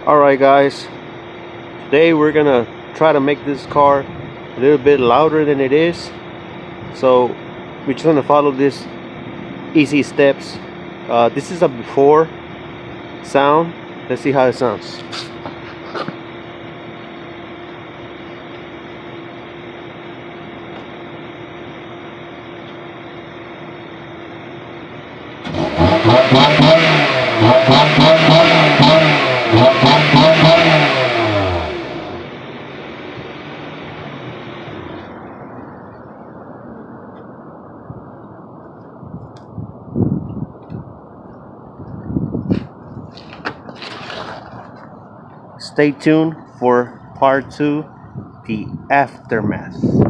Alright guys, today we're gonna try to make this car a little bit louder than it is. So we're just gonna follow these easy steps. This is a before sound. Let's see how it sounds. Stay tuned for part 2, the aftermath.